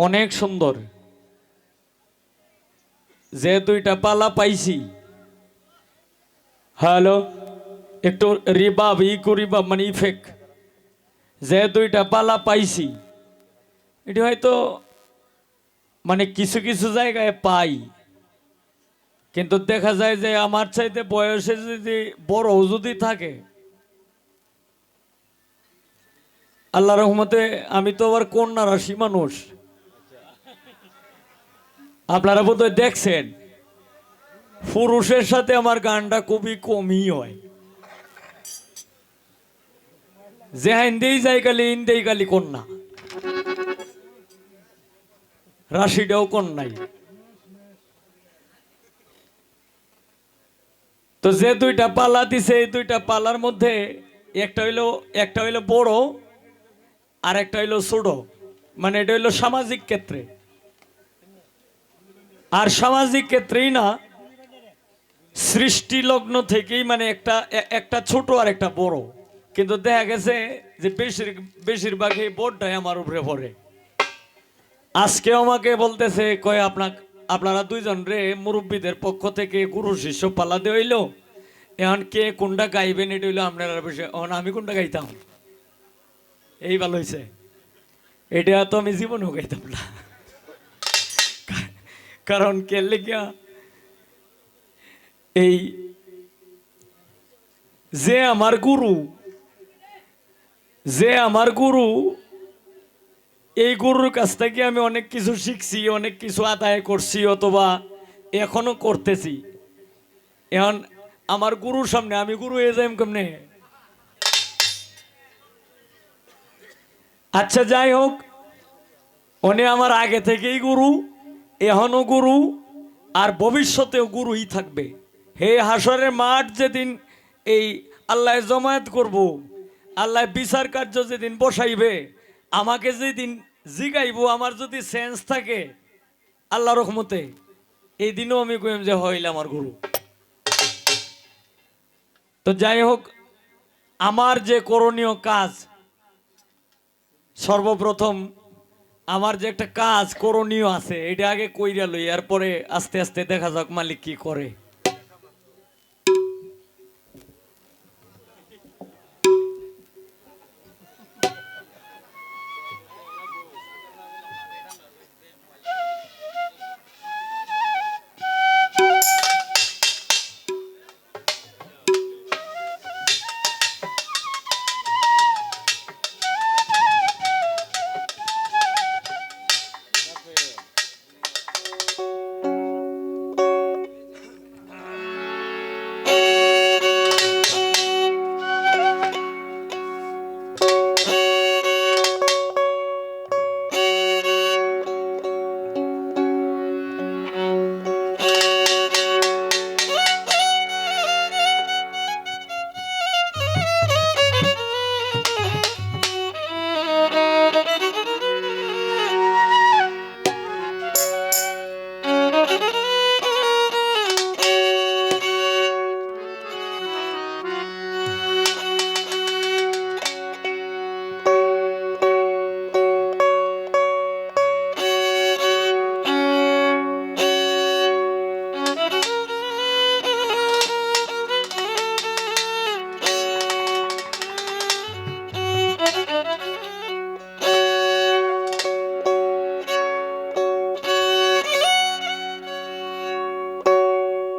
অনেক সুন্দর। যে দুইটা পালা পাইছি, হ্যালো, একটু রিবাব রিবাব মানে ইফেক্ট। যে দুইটা পালা পাইছি এটি হয়তো মানে কিছু কিছু জায়গায় পাই, কিন্তু দেখা যায় যে আমার চাইতে বয়সে যদি বড় যদি থাকে, আল্লাহ রহমতে আমি তো আবার কন্যা রাশি মানুষ। আপনারা বোধহয় দেখছেন পুরুষের সাথে আমার গানটা খুবই কমই হয়। যে হিন্দেই যাই গালি ইন্দেই গালি কন্যা, রাশিটাও কন্যাই। তো যে দুইটা পালা দিছে এই দুইটা পালার মধ্যে একটা হইলো বড় আর একটা হইলো ছোট। মানে এটা হইলো সামাজিক ক্ষেত্রে, আর সামাজিক ক্ষেত্রেই না, সৃষ্টি লগ্ন থেকেই মানে একটা ছোট আর একটা বড়। কিন্তু দেখা গেছে যে বেশিরভাগ এই বোর্ডটাই আমার উপরে পড়ে। আজকে আমাকে বলতেছে কয় আপনারা দুইজন রে মুরব্বীদের পক্ষ থেকে গুরু শিষ্য পালা দিয়ে হইলো, এখন কে কোনটা গাইবেন এটা হইলো আপনারা বিষয়। এখন আমি কোনটা গাইতাম, এই ভালো হয়েছে। এটা তো আমি জীবনেও গাইতাম না, কারণ কে লেগিয়া এই যে আমার গুরু, যে আমার গুরু, এই গুরুর কাছ থেকে আমি অনেক কিছু শিখছি, অনেক কিছু আদায় করছি, অথবা এখনো করতেছি। এখন আমার গুরুর সামনে আমি গুরু হয়ে যাই কেমনে? আচ্ছা যাই হোক, উনি আমার আগে থেকেই গুরু, এখনো গুরু, আর ভবিষ্যতেও গুরুই থাকবে। হে হাসরের মাঠ যেদিন এই আল্লাহ জমায়েত করব, আল্লাহ বিচার কার্য যেদিন বসাইবে, আমাকে যেদিন জিগাইব, আমার যদি সেন্স থাকে আল্লাহ রহমতে, এই দিনও আমি কইম যে হইলে আমার গুরু। তো যাই হোক, আমার যে করণীয় কাজ, সর্বপ্রথম আমার যে একটা কাজ করণীয় আছে এটা আগে কইরা লই, এরপরে আস্তে আস্তে দেখা যাক মালিক কি করে।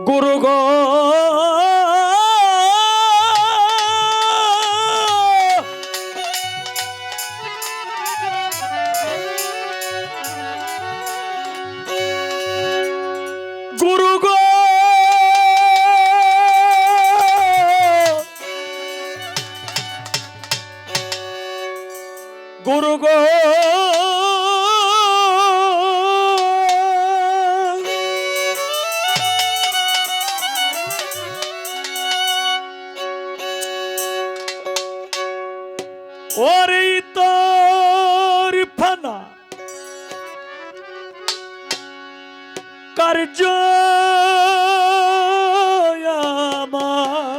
গুরু গো, গুরু গো, গুরু গো, ওরে তোর ফানা কার্য আমার,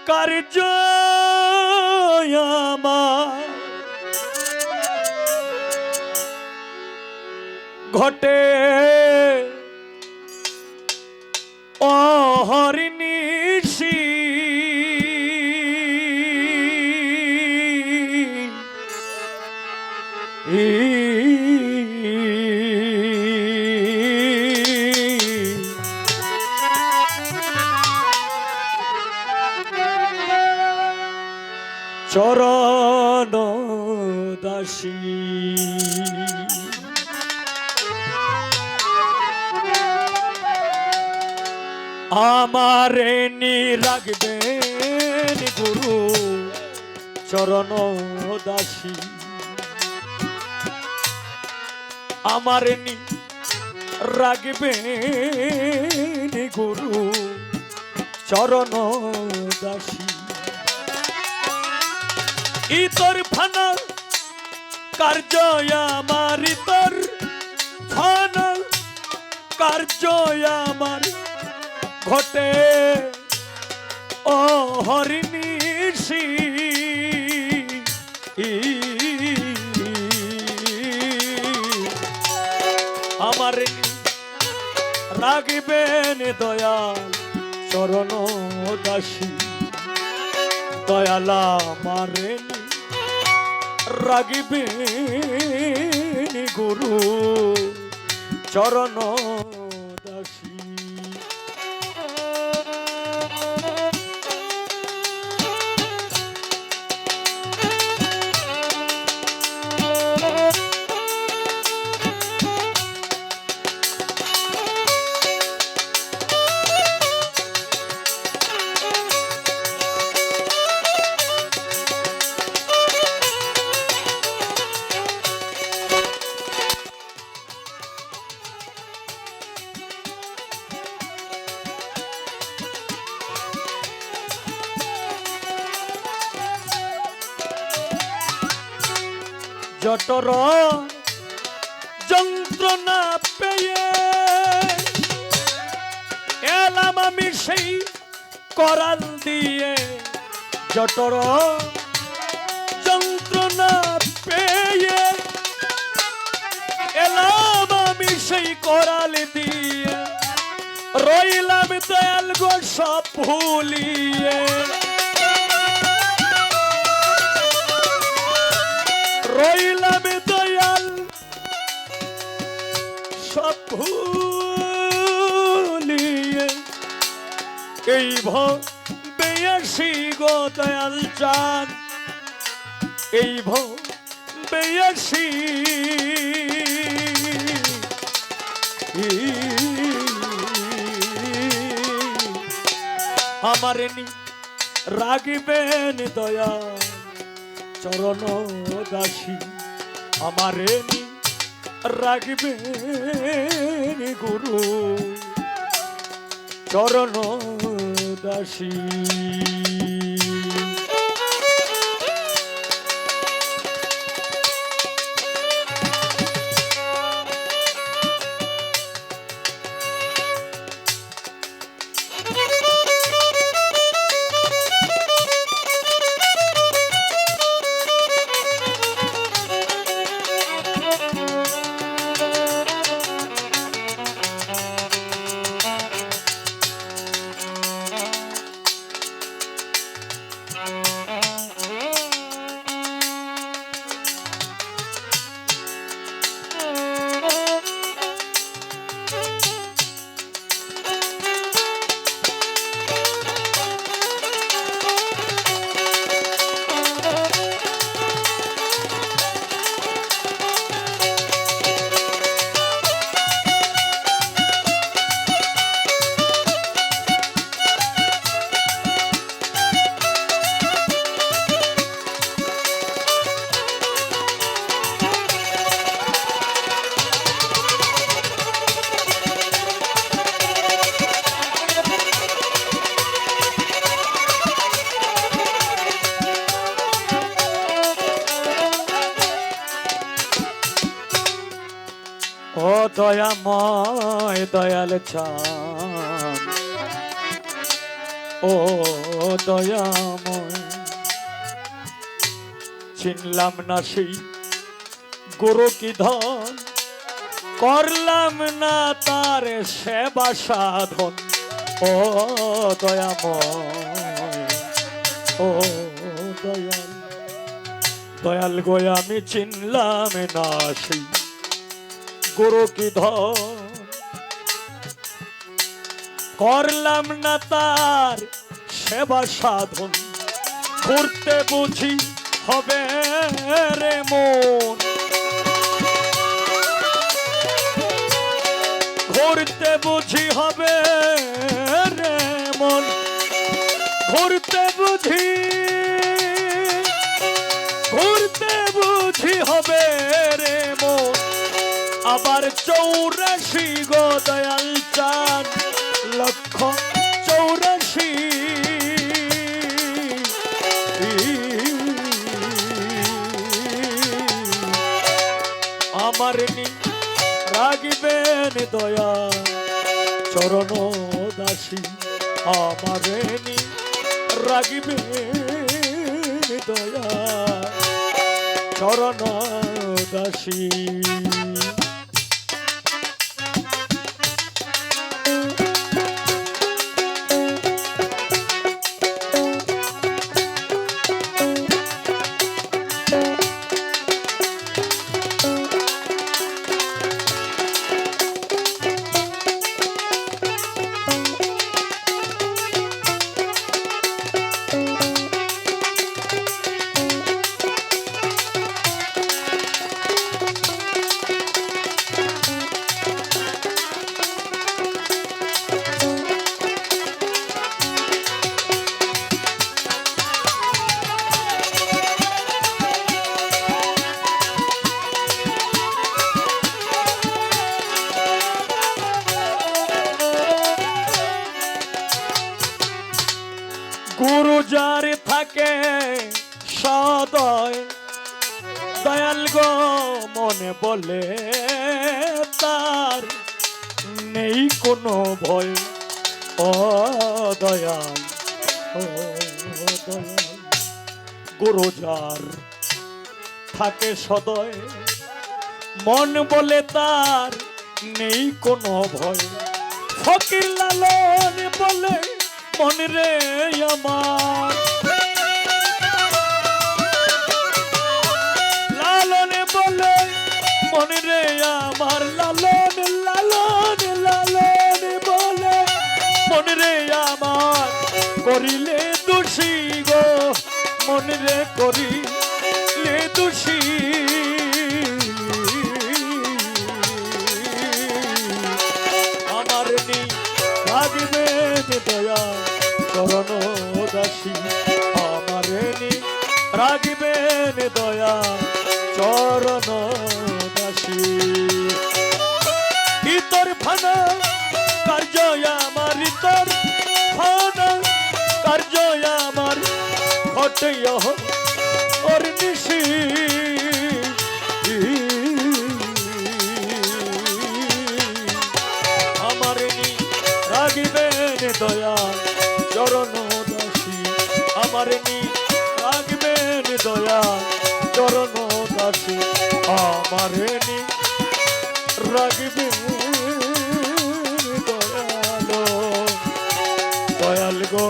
কার্য আমার ঘটে অহর্নিশি চরণ দাসী আমারে নি রাখবেন গুরু চরণ দাসী আমারে নি রাখবেন গুরু চরণ দাসী ইতর ফানা কার্য আমার ইতর ফানা কার্য আমার ঘটে অহর্নিশি আমার রাগিবেন দয়াল চরণ দাসী দয়াল আমারে রাগিবেন গুরু চরণ দাসী জটর যন্ত্রণা পেয়ে এলাম আমি সেই করাল দিয়ে জটর যন্ত্রণা পেয়ে এলাম আমি সেই করাল দিয়ে রইলাম দয়াল গো সব ভুলিয়ে রইলাম দয়াল সব ভুলিয়ে এই বেয়াসি গো দয়াল চান এই বেয়াসি আমারে নি রাগিবেন দয়াল চরণ দাসী আমারে নি রাগিবেন গুরু চরণ দাসী ও দয়াময় দয়াল চান ও দয়াময়, চিনলাম না সেই গুরু কি ধন, করলাম না তার সেবা সাধন। ও দয়াময়, ও দয়াল, দয়াল গো আমি চিনলাম না সেই গুরু কি ধন, করলাম না তার সেবা সাধন। ঘুরতে বুঝি হবে রে মন, ঘুরতে বুঝি হবে রে মন, ঘুরতে বুঝি, ঘুরতে বুঝি হবে রে মন। আবার 84 গো দয়াল চাঁদ, লক্ষ 84 আমার নি রাগিবেন দয়া চরণ দাসী, আমার নি রাগিবেন দয়া চরণ দাসী। গুরু যার থাকে সদয়, দয়াল গো মনে বলে তার নেই কোনো ভয়। ও দয়াল, ও দয়াল, গুরু যার থাকে সদয়, মন বলে তার নেই কোনো ভয়। ফকির লালন বলে মন রে আমার, লালন বলে মন রে আমার, লালন লালন লালন বলে মন রে আমার। করিলে দোষী গো মন রে, করিলে দোষী, আমার নি রাগিবেন দয়া চরণ দাসী, আমার নি রাগিবেন দয়া চরণ দাসী। ইতর ফানা কার্য আমার, ইতর ফানা কার্য আমার, ঘটে ওর নিশি। আমার নি রাগিবেন দয়া চরণ দাসী, আমার নি রাগিবেন দয়া চরণ দাসী, আমার নি রাগিবেন দয়াল, দয়াল গো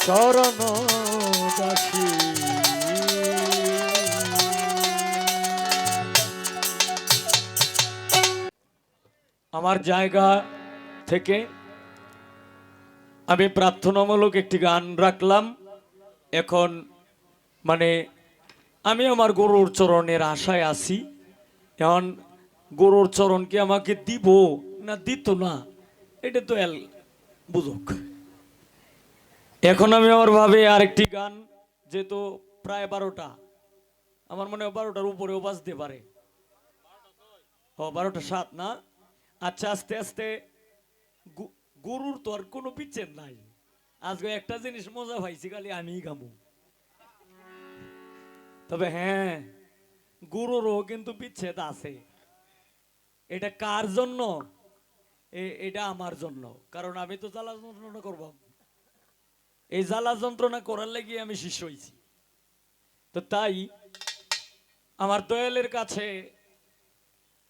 চরণ দাসী। আমার জায়গা থেকে আমি প্রার্থনামূলক একটি গান রাখলাম। এখন মানে আমি আমার গুরুর চরণের আশায় আছি। এখন গুরুর চরণ কি আমাকে দিব না দিত না, এটা তো বুঝুক। এখন আমি আমার ভাবে আরেকটি গান, যেহেতু প্রায় 12টা, আমার মনে হয় 12টার উপরেও বাজতে পারে। ও 12টা 7 না? আচ্ছা, আস্তে আস্তে। গরুর তো আর কোনো বিচ্ছেদ নাই। আজকে একটা জিনিস মজা পাইছি, খালি আমিই গামু। তবে হ্যাঁ, গরুরও কিন্তু বিচ্ছেদ আছে। এটা কার জন্য? এটা আমার জন্য, কারণ আমি তো জ্বালা যন্ত্রণা করব, এই জ্বালা যন্ত্রণা করার লাগি আমি শিষ্য হয়েছি। তো তাই আমার দয়ালের কাছে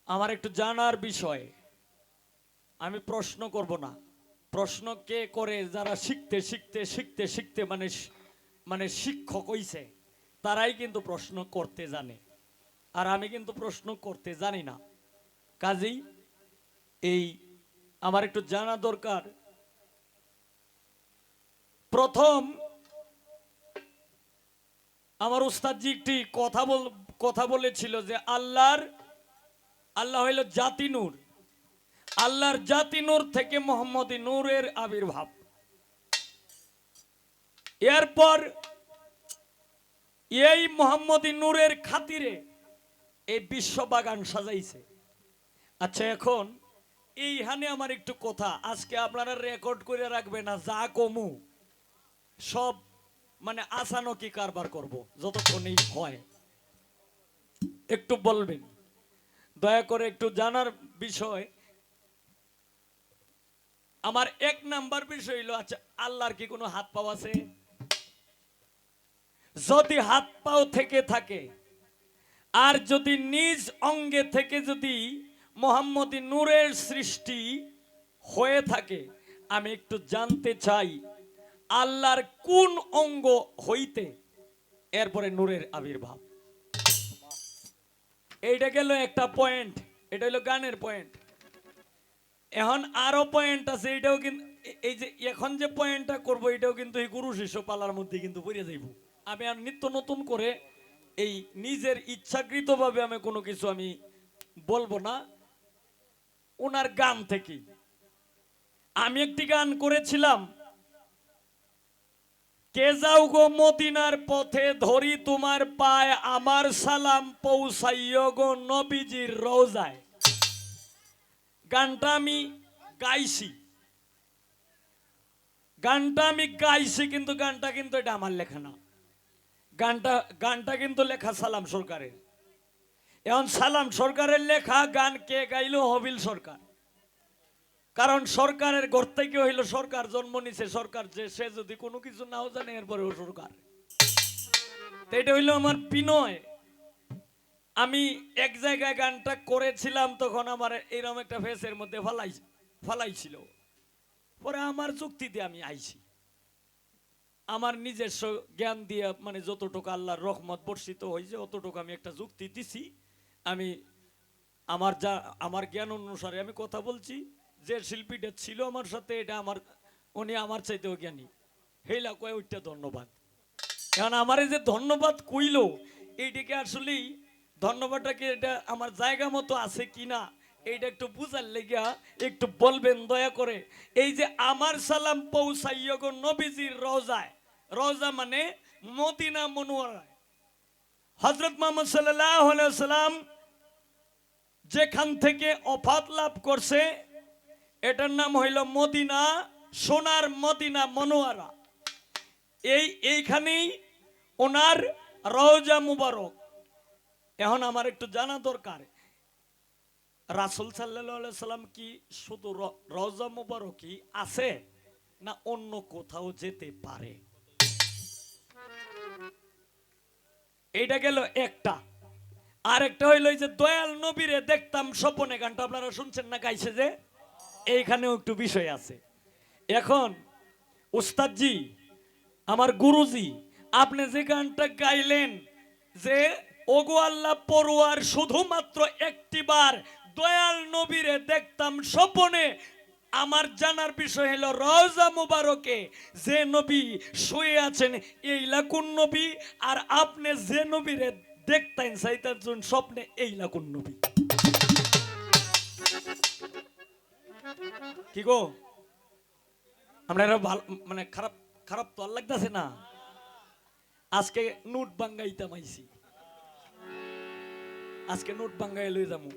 আমার একটু জানার বিষয়, আমি প্রশ্ন করব না। প্রশ্ন কে করে? যারা শিখতে শিখতে শিখতে শিখতে মানে মানে শিক্ষক হইছে, তারাই কিন্তু প্রশ্ন করতে জানে, আর আমি কিন্তু প্রশ্ন করতে জানি না। কাজেই এই আমার একটু জানা দরকার। প্রথম আমার উস্তাদজি একটি কথা বলেছিল যে আল্লাহ হইল জাতি নূর, আল্লাহর জাতি নূর থেকে মোহাম্মদী নূরের আবির্ভাব। এরপর এই মোহাম্মদী নূরের খাতিরে এই বিশ্ব বাগান সাজাইছে। আচ্ছা, এখন এইখানে আমার একটু কথা, আজকে আপনারা রেকর্ড করে রাখবেন না, যা কমু সব মানে আসানকি কারবার করব যতক্ষণই হয়। একটু বলবেন দয়া করে, একটু জানার বিষয়। আমার এক নাম্বার বিষয় হইল, আচ্ছা আল্লাহর কি কোনো হাত পাও আছে? যদি হাত পাও থেকে থাকে, আর যদি নিজ অঙ্গে থেকে যদি মোহাম্মদী নূরের সৃষ্টি হয়ে থাকে, আমি একটু জানতে চাই আল্লাহর কোন অঙ্গ হইতে এরপরে নূরের আবির্ভাব। এইটা গেল একটা পয়েন্ট, এটা হলো গানের পয়েন্ট। এখন আরো পয়েন্ট আছে, এটাও কিন্তু এই যে এখন যে পয়েন্টটা করব, এটাও কিন্তু এই গুরু শিষ্য পালার মধ্যে কিন্তু পড়ে যাইব। আমি আর নিত্য নতুন করে এই নিজের ইচ্ছাকৃতভাবে আমি কোনো কিছু আমি বলবো না, ওনার গান থেকে। আমি একটি গান করেছিলাম, কে যাও গো মদিনার পথে ধরি তোমার পায়, আমার সালাম পৌঁছাইও গো নবীজির রওজায়। গানটা আমি গাইছি, কিন্তু গানটা কিন্তু এটা আমার লেখা না। গানটা কিন্তু লেখা সালাম সরকারের। এখন সালাম সরকারের লেখা গান কে গাইল? হবিল সরকার। কারণ সরকারের ঘর থেকে হইল, সরকার জন্ম নিছে, সরকার যে সে যদি কোনো কিছু নাও জানে এরপরে ও সরকার। এটা হইল আমার বিনয়। আমি এক জায়গায় গানটা করেছিলাম, তখন আমার এরকম একটা ফেসের মধ্যে ফালাইছিল। পরে আমার যুক্তিতে আমি আইছি, আমার নিজস্ব জ্ঞান দিয়ে, মানে যতটুকু আল্লাহর রহমত বর্ষিত হয়েছে অতটুকু আমি একটা যুক্তি দিছি। আমি আমার জ্ঞান অনুসারে আমি কথা বলছি। যে শিল্পীটা ছিল আমার সাথে, এটা উনি আমার চাইতেও জ্ঞানী। হেইলা কয় ওইটা ধন্যবাদ। কারণ আমার এই যে ধন্যবাদ কইল, এইটাকে আসলেই ধন্যবাদটাকে এটা আমার জায়গা মতো আছে কিনা এইটা একটু বুঝার লেগিয়া একটু বলবেন দয়া করে। এই যে আমার সালাম পৌঁছাইয়া গো নবীজির রওজায়, রওজা মানে মদিনা মনোয়ারায়। হযরত মুহাম্মদ সাল্লাল্লাহু আলাইহি ওয়াসাল্লাম যেখান থেকে ওফাত লাভ করছে, এটার নাম হইল মদিনা, সোনার মদিনা মনোয়ারা। এইখানেই ওনার রওজা মুবারক। এখন আমার একটু জানা দরকার, রাসূল সাল্লাল্লাহু আলাইহি সাল্লাম কি শুধু রওজা মুবারকই আছে, না অন্য কোথাও যেতে পারে? এইটা গেল একটা। আরেকটা হইল যে দয়াল নবীরে দেখতাম স্বপনে, গানটা আপনারা শুনছেন না, গাইছে যে, এইখানেও একটু বিষয় আছে। এখন উস্তাদজি, আমার গুরুজি, আপনি যে গানটা গাইলেন যে ওগো আল্লাহ পড়ুয়ার শুধুমাত্র একটিবার দয়াল নবীরে দেখতাম স্বপনে, আমার জানার বিষয় হলো রওজা মুবারকে যে নবী শুয়ে আছেন এইলা কোন নবী, আর আপনি যে নবীরে দেখতেন চাইতেন স্বপ্নে এইলা কোন নবী? কি গো, আমরা ভালো মানে খারাপ খারাপ তো আর লাগতেছে না। আজকে নোট বাঙ্গাইতাম আইছি, আজকে নোট বাঙ্গাই লই যাবো।